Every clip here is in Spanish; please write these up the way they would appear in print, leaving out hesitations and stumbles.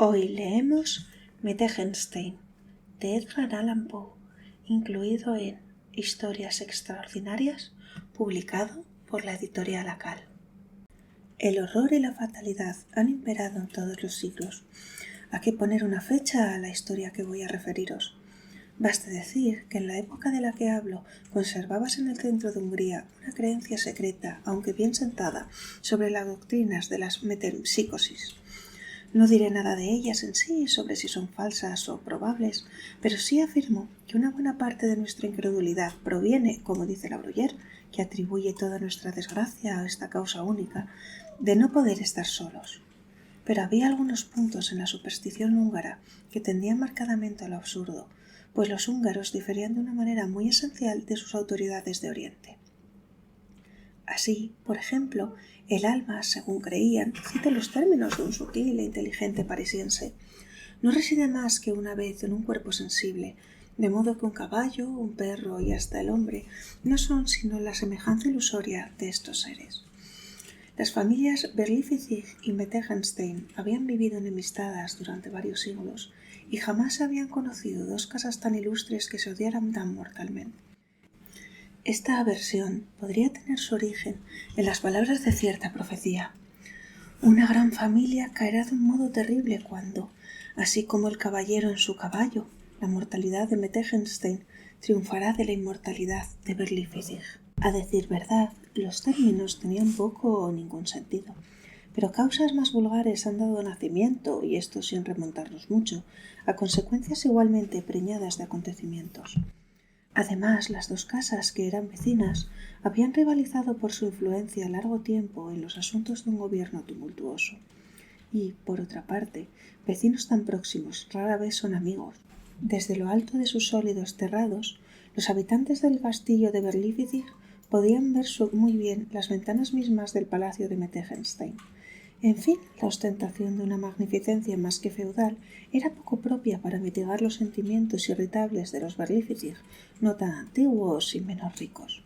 Hoy leemos Metzenstein de Edgar Allan Poe, incluido en Historias Extraordinarias, publicado por la editorial Akal. El horror y la fatalidad han imperado en todos los siglos. Hay que poner una fecha a la historia que voy a referiros. Basta decir que en la época de la que hablo conservábase en el centro de Hungría una creencia secreta, aunque bien sentada, sobre las doctrinas de las metempsicosis. No diré nada de ellas en sí, sobre si son falsas o probables, pero sí afirmo que una buena parte de nuestra incredulidad proviene, como dice la Bruyère, que atribuye toda nuestra desgracia a esta causa única, de no poder estar solos. Pero había algunos puntos en la superstición húngara que tendían marcadamente a lo absurdo, pues los húngaros diferían de una manera muy esencial de sus autoridades de Oriente. Así, por ejemplo, el alma, según creían, cita los términos de un sutil e inteligente parisiense, no reside más que una vez en un cuerpo sensible, de modo que un caballo, un perro y hasta el hombre no son sino la semejanza ilusoria de estos seres. Las familias Berlifitzig y Metzenstein habían vivido enemistadas durante varios siglos y jamás habían conocido dos casas tan ilustres que se odiaran tan mortalmente. Esta aversión podría tener su origen en las palabras de cierta profecía. Una gran familia caerá de un modo terrible cuando, así como el caballero en su caballo, la mortalidad de Metzenstein triunfará de la inmortalidad de Berlifitzig. A decir verdad, los términos tenían poco o ningún sentido, pero causas más vulgares han dado nacimiento, y esto sin remontarnos mucho, a consecuencias igualmente preñadas de acontecimientos. Además, las dos casas, que eran vecinas, habían rivalizado por su influencia largo tiempo en los asuntos de un gobierno tumultuoso. Y, por otra parte, vecinos tan próximos rara vez son amigos. Desde lo alto de sus sólidos terrados, los habitantes del castillo de Berlifitzig podían ver muy bien las ventanas mismas del palacio de Metzenstein. En fin, la ostentación de una magnificencia más que feudal era poco propia para mitigar los sentimientos irritables de los Berlifitzig, no tan antiguos y menos ricos.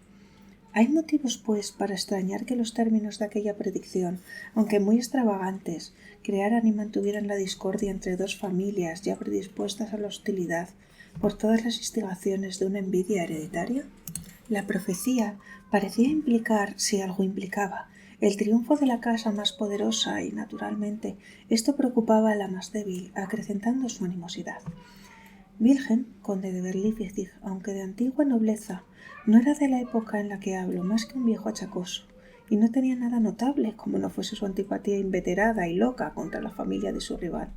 Hay motivos, pues, para extrañar que los términos de aquella predicción, aunque muy extravagantes, crearan y mantuvieran la discordia entre dos familias ya predispuestas a la hostilidad por todas las instigaciones de una envidia hereditaria. La profecía parecía implicar, si algo implicaba, el triunfo de la casa más poderosa y, naturalmente, esto preocupaba a la más débil, acrecentando su animosidad. Wilhelm, conde de Berlifitzig, aunque de antigua nobleza, no era de la época en la que hablo más que un viejo achacoso, y no tenía nada notable, como no fuese su antipatía inveterada y loca contra la familia de su rival.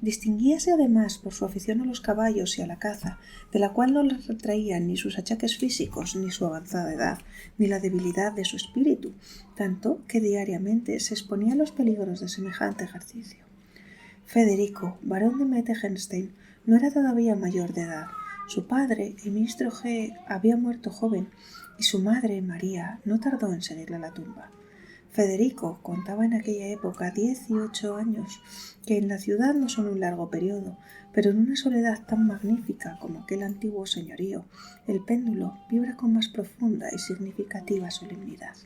Distinguíase además por su afición a los caballos y a la caza, de la cual no le retraían ni sus achaques físicos, ni su avanzada edad, ni la debilidad de su espíritu, tanto que diariamente se exponía a los peligros de semejante ejercicio. Federico, barón de Metzenstein, no era todavía mayor de edad. Su padre, el ministro G., había muerto joven, y su madre, María, no tardó en seguirle a la tumba. Federico contaba en aquella época 18 años, que en la ciudad no son un largo periodo, pero en una soledad tan magnífica como aquel antiguo señorío, el péndulo vibra con más profunda y significativa solemnidad.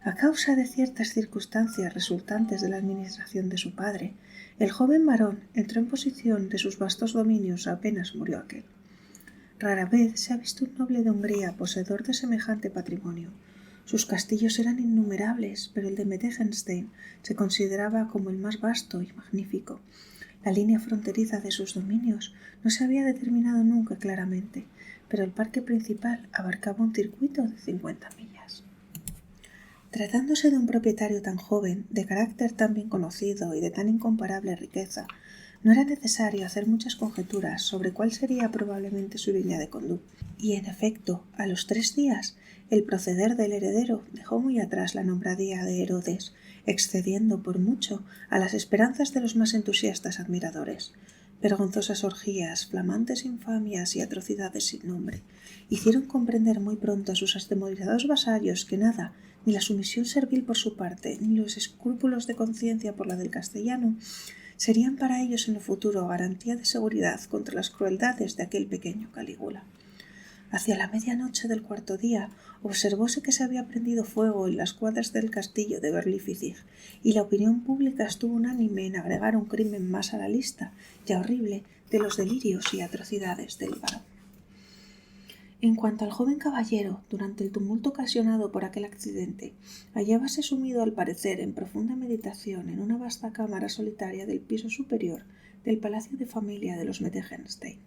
A causa de ciertas circunstancias resultantes de la administración de su padre, el joven varón entró en posesión de sus vastos dominios apenas murió aquel. Rara vez se ha visto un noble de Hungría poseedor de semejante patrimonio. Sus castillos eran innumerables, pero el de Metzenstein se consideraba como el más vasto y magnífico. La línea fronteriza de sus dominios no se había determinado nunca claramente, pero el parque principal abarcaba un circuito de 50 millas. Tratándose de un propietario tan joven, de carácter tan bien conocido y de tan incomparable riqueza, no era necesario hacer muchas conjeturas sobre cuál sería probablemente su línea de conducta. Y, en efecto, a los 3 días, el proceder del heredero dejó muy atrás la nombradía de Herodes, excediendo por mucho a las esperanzas de los más entusiastas admiradores. Vergonzosas orgías, flamantes infamias y atrocidades sin nombre hicieron comprender muy pronto a sus atemorizados vasallos que nada, ni la sumisión servil por su parte, ni los escrúpulos de conciencia por la del castellano, serían para ellos en lo futuro garantía de seguridad contra las crueldades de aquel pequeño Calígula. Hacia la medianoche del cuarto día, observóse que se había prendido fuego en las cuadras del castillo de Berlifitzing, y la opinión pública estuvo unánime en agregar un crimen más a la lista, ya horrible, de los delirios y atrocidades del varón. En cuanto al joven caballero, durante el tumulto ocasionado por aquel accidente, hallábase sumido al parecer en profunda meditación en una vasta cámara solitaria del piso superior del palacio de familia de los Metzenstein.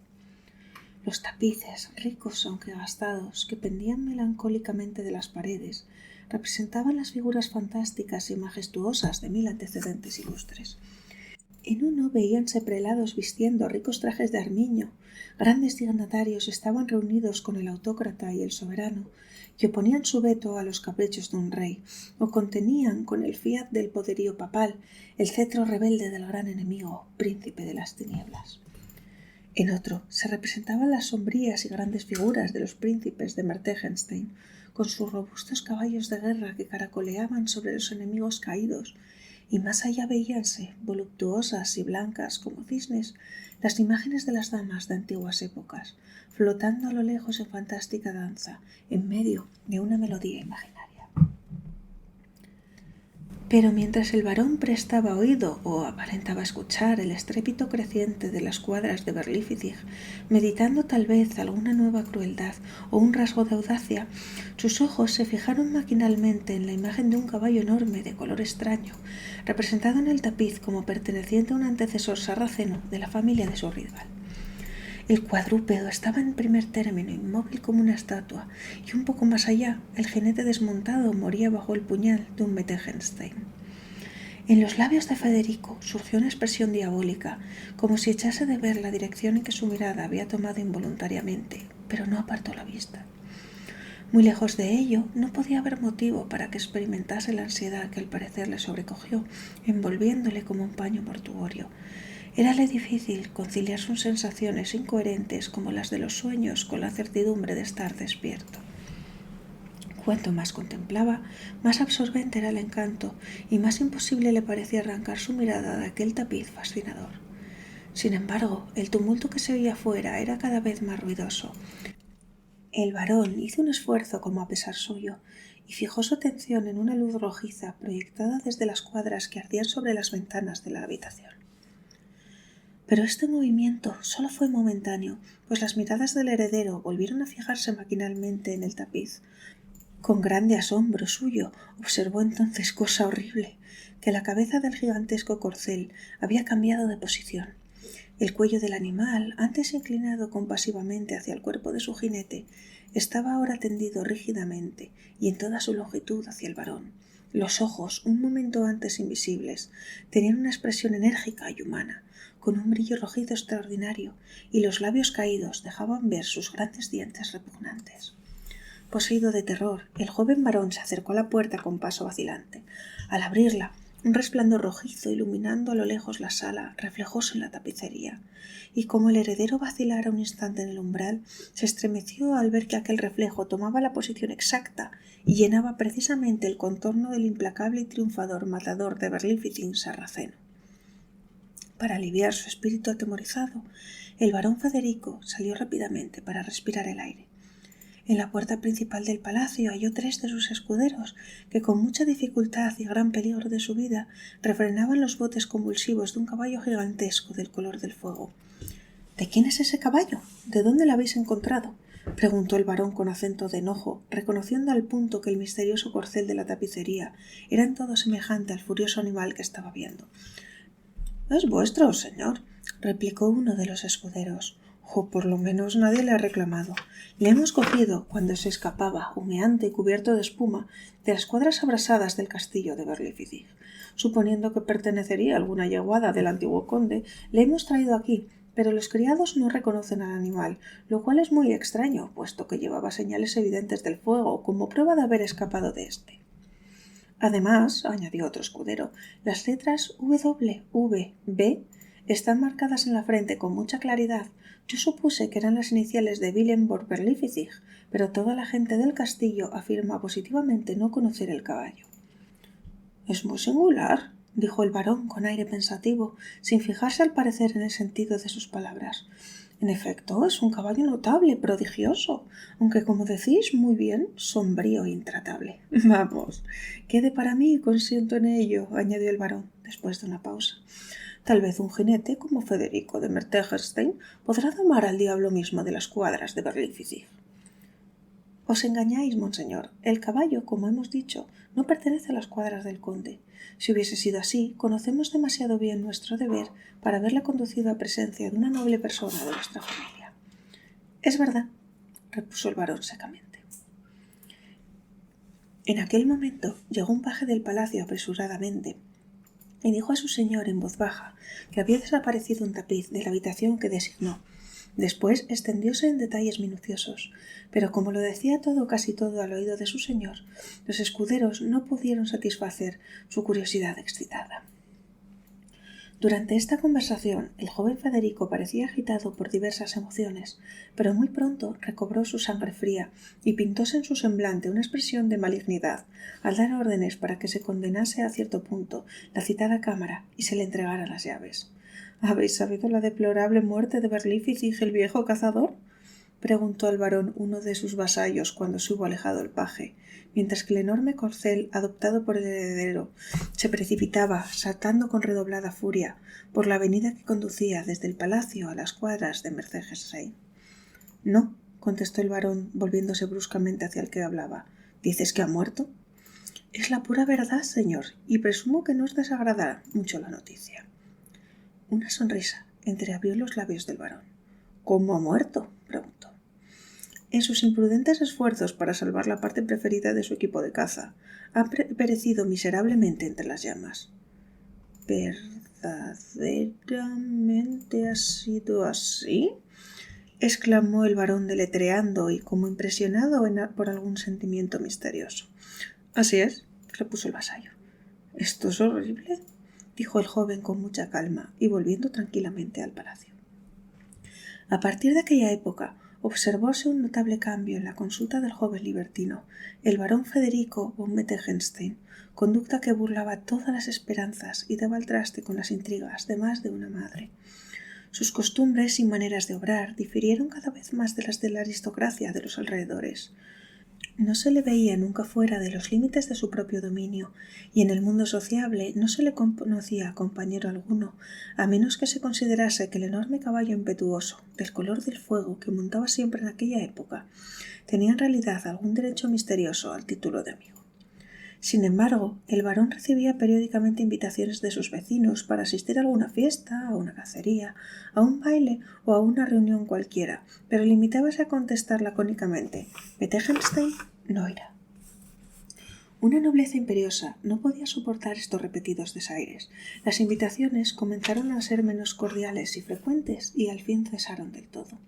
Los tapices, ricos aunque gastados, que pendían melancólicamente de las paredes, representaban las figuras fantásticas y majestuosas de 1000 antecedentes ilustres. En uno veíanse prelados vistiendo ricos trajes de armiño, grandes dignatarios estaban reunidos con el autócrata y el soberano, y oponían su veto a los caprichos de un rey, o contenían con el fiat del poderío papal el cetro rebelde del gran enemigo, príncipe de las tinieblas. En otro se representaban las sombrías y grandes figuras de los príncipes de Metzenstein, con sus robustos caballos de guerra que caracoleaban sobre los enemigos caídos, y más allá veíanse, voluptuosas y blancas como cisnes, las imágenes de las damas de antiguas épocas, flotando a lo lejos en fantástica danza, en medio de una melodía imaginaria. Pero mientras el varón prestaba oído o aparentaba escuchar el estrépito creciente de las cuadras de Berlifitzing, meditando tal vez alguna nueva crueldad o un rasgo de audacia, sus ojos se fijaron maquinalmente en la imagen de un caballo enorme de color extraño, representado en el tapiz como perteneciente a un antecesor sarraceno de la familia de su rival. El cuadrúpedo estaba en primer término, inmóvil como una estatua, y un poco más allá, el jinete desmontado moría bajo el puñal de un Metzenstein. En los labios de Federico surgió una expresión diabólica, como si echase de ver la dirección en que su mirada había tomado involuntariamente, pero no apartó la vista. Muy lejos de ello, no podía haber motivo para que experimentase la ansiedad que al parecer le sobrecogió, envolviéndole como un paño mortuorio. Érale difícil conciliar sus sensaciones incoherentes como las de los sueños con la certidumbre de estar despierto. Cuanto más contemplaba, más absorbente era el encanto y más imposible le parecía arrancar su mirada de aquel tapiz fascinador. Sin embargo, el tumulto que se oía fuera era cada vez más ruidoso. El varón hizo un esfuerzo como a pesar suyo y fijó su atención en una luz rojiza proyectada desde las cuadras que ardían sobre las ventanas de la habitación. Pero este movimiento solo fue momentáneo, pues las miradas del heredero volvieron a fijarse maquinalmente en el tapiz. Con grande asombro suyo observó entonces cosa horrible, que la cabeza del gigantesco corcel había cambiado de posición. El cuello del animal, antes inclinado compasivamente hacia el cuerpo de su jinete, estaba ahora tendido rígidamente y en toda su longitud hacia el varón. Los ojos, un momento antes invisibles, tenían una expresión enérgica y humana, con un brillo rojizo extraordinario, y los labios caídos dejaban ver sus grandes dientes repugnantes. Poseído de terror, el joven varón se acercó a la puerta con paso vacilante. Al abrirla, un resplandor rojizo iluminando a lo lejos la sala reflejóse en la tapicería, y como el heredero vacilara un instante en el umbral, se estremeció al ver que aquel reflejo tomaba la posición exacta y llenaba precisamente el contorno del implacable y triunfador matador de Berlifitzing sarraceno. Para aliviar su espíritu atemorizado, el barón Federico salió rápidamente para respirar el aire. En la puerta principal del palacio halló 3 de sus escuderos, que con mucha dificultad y gran peligro de su vida refrenaban los botes convulsivos de un caballo gigantesco del color del fuego. —¿De quién es ese caballo? ¿De dónde lo habéis encontrado? —preguntó el barón con acento de enojo, reconociendo al punto que el misterioso corcel de la tapicería era en todo semejante al furioso animal que estaba viendo. —Es vuestro, señor —replicó uno de los escuderos—, o por lo menos nadie le ha reclamado. Le hemos cogido cuando se escapaba, humeante y cubierto de espuma, de las cuadras abrasadas del castillo de Berlifitzing. Suponiendo que pertenecería a alguna yeguada del antiguo conde, le hemos traído aquí, pero los criados no reconocen al animal, lo cual es muy extraño, puesto que llevaba señales evidentes del fuego como prueba de haber escapado de éste. Además, añadió otro escudero, las letras WVB están marcadas en la frente con mucha claridad. Yo supuse que eran las iniciales de Willenborg Berlifitzing, pero toda la gente del castillo afirma positivamente no conocer el caballo. —Es muy singular —dijo el barón con aire pensativo, sin fijarse al parecer en el sentido de sus palabras—. En efecto, es un caballo notable, prodigioso, aunque como decís muy bien, sombrío e intratable. Vamos, quede para mí y consiento en ello, añadió el barón, después de una pausa. Tal vez un jinete como Federico de Mertenstein podrá domar al diablo mismo de las cuadras de Berlifitzig. Os engañáis, monseñor. El caballo, como hemos dicho, no pertenece a las cuadras del conde. Si hubiese sido así, conocemos demasiado bien nuestro deber para haberla conducido a presencia de una noble persona de nuestra familia. Es verdad, repuso el barón secamente. En aquel momento llegó un paje del palacio apresuradamente y dijo a su señor en voz baja que había desaparecido un tapiz de la habitación que designó. Después extendióse en detalles minuciosos, pero como lo decía todo casi todo al oído de su señor, los escuderos no pudieron satisfacer su curiosidad excitada. Durante esta conversación, el joven Federico parecía agitado por diversas emociones, pero muy pronto recobró su sangre fría y pintóse en su semblante una expresión de malignidad al dar órdenes para que se condenase a cierto punto la citada cámara y se le entregaran las llaves. ¿Habéis sabido la deplorable muerte de Berlifitzig, el viejo cazador? Preguntó al barón uno de sus vasallos cuando se hubo alejado el paje, mientras que el enorme corcel, adoptado por el heredero, se precipitaba, saltando con redoblada furia, por la avenida que conducía desde el palacio a las cuadras de Mercedes-Rey. No, contestó el barón, volviéndose bruscamente hacia el que hablaba. ¿Dices que ha muerto? Es la pura verdad, señor, y presumo que no os desagradará mucho la noticia. Una sonrisa entreabrió los labios del barón. ¿Cómo ha muerto?, preguntó. En sus imprudentes esfuerzos para salvar la parte preferida de su equipo de caza, ha perecido miserablemente entre las llamas. ¿Verdaderamente ha sido así?, exclamó el barón deletreando y como impresionado por algún sentimiento misterioso. Así es, repuso el vasallo. ¿Esto es horrible?, dijo el joven con mucha calma y volviendo tranquilamente al palacio. A partir de aquella época observóse un notable cambio en la conducta del joven libertino, el barón Federico von Mettenstein, conducta que burlaba todas las esperanzas y daba al traste con las intrigas de más de una madre. Sus costumbres y maneras de obrar difirieron cada vez más de las de la aristocracia de los alrededores. No se le veía nunca fuera de los límites de su propio dominio, y en el mundo sociable no se le conocía compañero alguno, a menos que se considerase que el enorme caballo impetuoso, del color del fuego que montaba siempre en aquella época, tenía en realidad algún derecho misterioso al título de amigo. Sin embargo, el barón recibía periódicamente invitaciones de sus vecinos para asistir a alguna fiesta, a una cacería, a un baile o a una reunión cualquiera, pero limitábase a contestar lacónicamente: «Mettenstein no irá». Una nobleza imperiosa no podía soportar estos repetidos desaires. Las invitaciones comenzaron a ser menos cordiales y frecuentes y al fin cesaron del todo.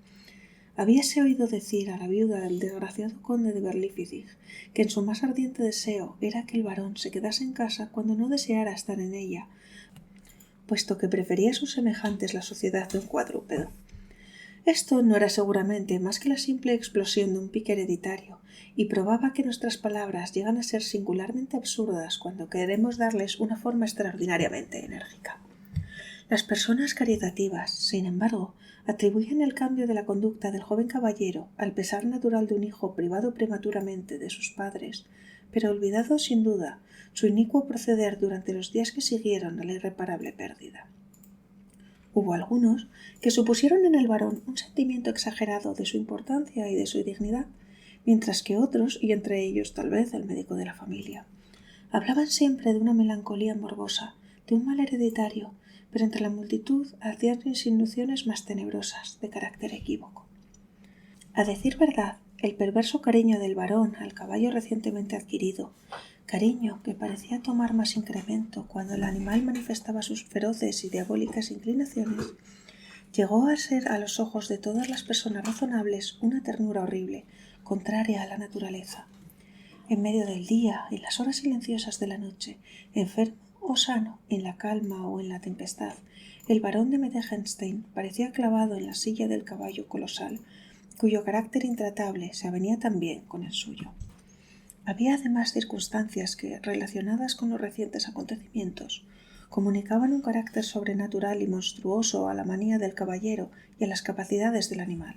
Habíase oído decir a la viuda del desgraciado conde de Berlifitzig que en su más ardiente deseo era que el barón se quedase en casa cuando no deseara estar en ella, puesto que prefería a sus semejantes la sociedad de un cuadrúpedo. Esto no era seguramente más que la simple explosión de un pique hereditario, y probaba que nuestras palabras llegan a ser singularmente absurdas cuando queremos darles una forma extraordinariamente enérgica. Las personas caritativas, sin embargo, atribuyen el cambio de la conducta del joven caballero al pesar natural de un hijo privado prematuramente de sus padres, pero olvidado sin duda su inicuo proceder durante los días que siguieron a la irreparable pérdida. Hubo algunos que supusieron en el varón un sentimiento exagerado de su importancia y de su dignidad, mientras que otros, y entre ellos tal vez el médico de la familia, hablaban siempre de una melancolía morbosa, de un mal hereditario, pero entre la multitud hacían insinuaciones más tenebrosas, de carácter equívoco. A decir verdad, el perverso cariño del varón al caballo recientemente adquirido, cariño que parecía tomar más incremento cuando el animal manifestaba sus feroces y diabólicas inclinaciones, llegó a ser a los ojos de todas las personas razonables una ternura horrible, contraria a la naturaleza. En medio del día, en las horas silenciosas de la noche, enfermo o sano, en la calma o en la tempestad, el barón de Mettenstein parecía clavado en la silla del caballo colosal, cuyo carácter intratable se avenía también con el suyo. Había además circunstancias que, relacionadas con los recientes acontecimientos, comunicaban un carácter sobrenatural y monstruoso a la manía del caballero y a las capacidades del animal.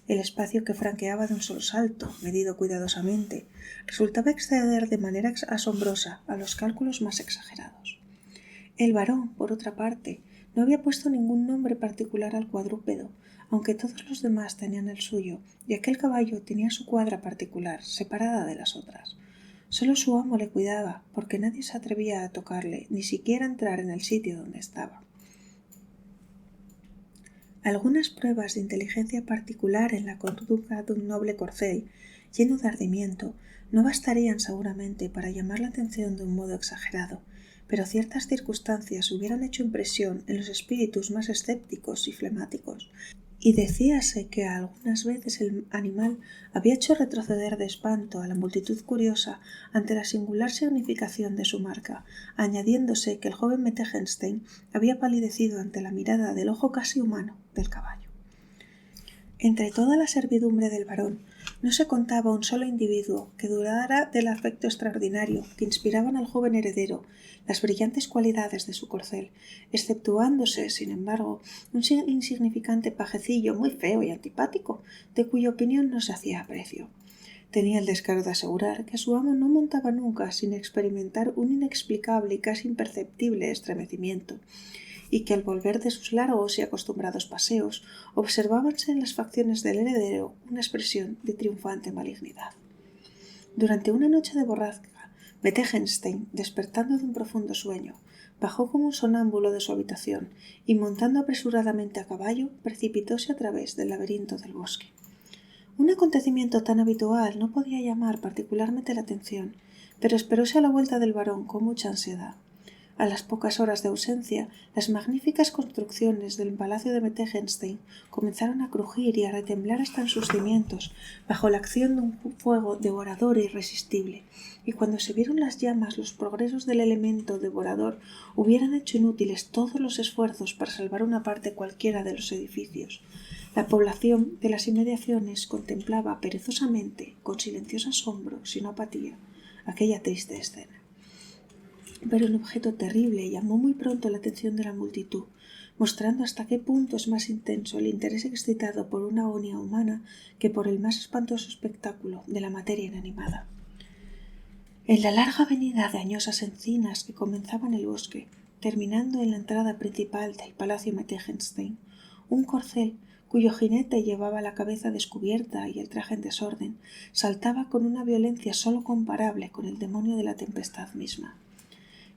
El espacio que franqueaba de un solo salto, medido cuidadosamente, resultaba exceder de manera asombrosa a los cálculos más exagerados. El varón, por otra parte, no había puesto ningún nombre particular al cuadrúpedo, aunque todos los demás tenían el suyo, y aquel caballo tenía su cuadra particular, separada de las otras. Solo su amo le cuidaba, porque nadie se atrevía a tocarle, ni siquiera a entrar en el sitio donde estaba. Algunas pruebas de inteligencia particular en la conducta de un noble corcel, lleno de ardimiento, no bastarían seguramente para llamar la atención de un modo exagerado, pero ciertas circunstancias hubieran hecho impresión en los espíritus más escépticos y flemáticos, y decíase que algunas veces el animal había hecho retroceder de espanto a la multitud curiosa ante la singular significación de su marca, añadiéndose que el joven Metzenstein había palidecido ante la mirada del ojo casi humano del caballo. Entre toda la servidumbre del varón no se contaba un solo individuo que dudara del afecto extraordinario que inspiraban al joven heredero las brillantes cualidades de su corcel, exceptuándose, sin embargo, un insignificante pajecillo muy feo y antipático, de cuya opinión no se hacía aprecio. Tenía el descaro de asegurar que su amo no montaba nunca sin experimentar un inexplicable y casi imperceptible estremecimiento, y que al volver de sus largos y acostumbrados paseos observábanse en las facciones del heredero una expresión de triunfante malignidad. Durante una noche de borrasca, Metzenstein, despertando de un profundo sueño, bajó como un sonámbulo de su habitación y, montando apresuradamente a caballo, precipitóse a través del laberinto del bosque. Un acontecimiento tan habitual no podía llamar particularmente la atención, pero esperóse a la vuelta del varón con mucha ansiedad. A las pocas horas de ausencia, las magníficas construcciones del palacio de Metzenstein comenzaron a crujir y a retemblar hasta en sus cimientos, bajo la acción de un fuego devorador e irresistible, y cuando se vieron las llamas, los progresos del elemento devorador hubieran hecho inútiles todos los esfuerzos para salvar una parte cualquiera de los edificios. La población de las inmediaciones contemplaba perezosamente, con silencioso asombro, sin apatía, aquella triste escena. Pero un objeto terrible llamó muy pronto la atención de la multitud, mostrando hasta qué punto es más intenso el interés excitado por una agonía humana que por el más espantoso espectáculo de la materia inanimada. En la larga avenida de añosas encinas que comenzaba en el bosque, terminando en la entrada principal del palacio Metzenstein, un corcel, cuyo jinete llevaba la cabeza descubierta y el traje en desorden, saltaba con una violencia sólo comparable con el demonio de la tempestad misma.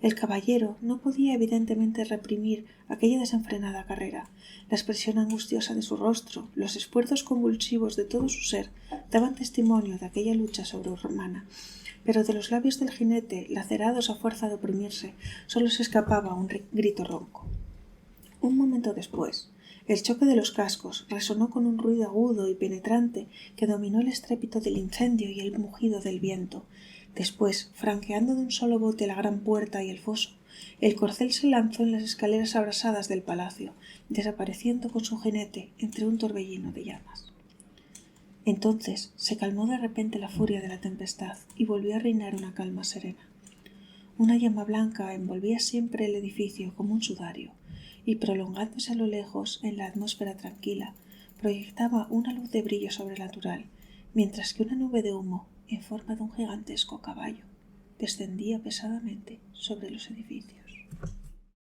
El caballero no podía evidentemente reprimir aquella desenfrenada carrera. La expresión angustiosa de su rostro, los esfuerzos convulsivos de todo su ser, daban testimonio de aquella lucha sobrehumana, pero de los labios del jinete, lacerados a fuerza de oprimirse, solo se escapaba un grito ronco. Un momento después, el choque de los cascos resonó con un ruido agudo y penetrante que dominó el estrépito del incendio y el mugido del viento. Después, franqueando de un solo bote la gran puerta y el foso, el corcel se lanzó en las escaleras abrasadas del palacio, desapareciendo con su jinete entre un torbellino de llamas. Entonces se calmó de repente la furia de la tempestad y volvió a reinar una calma serena. Una llama blanca envolvía siempre el edificio como un sudario, y prolongándose a lo lejos en la atmósfera tranquila, proyectaba una luz de brillo sobrenatural, mientras que una nube de humo, en forma de un gigantesco caballo, descendía pesadamente sobre los edificios.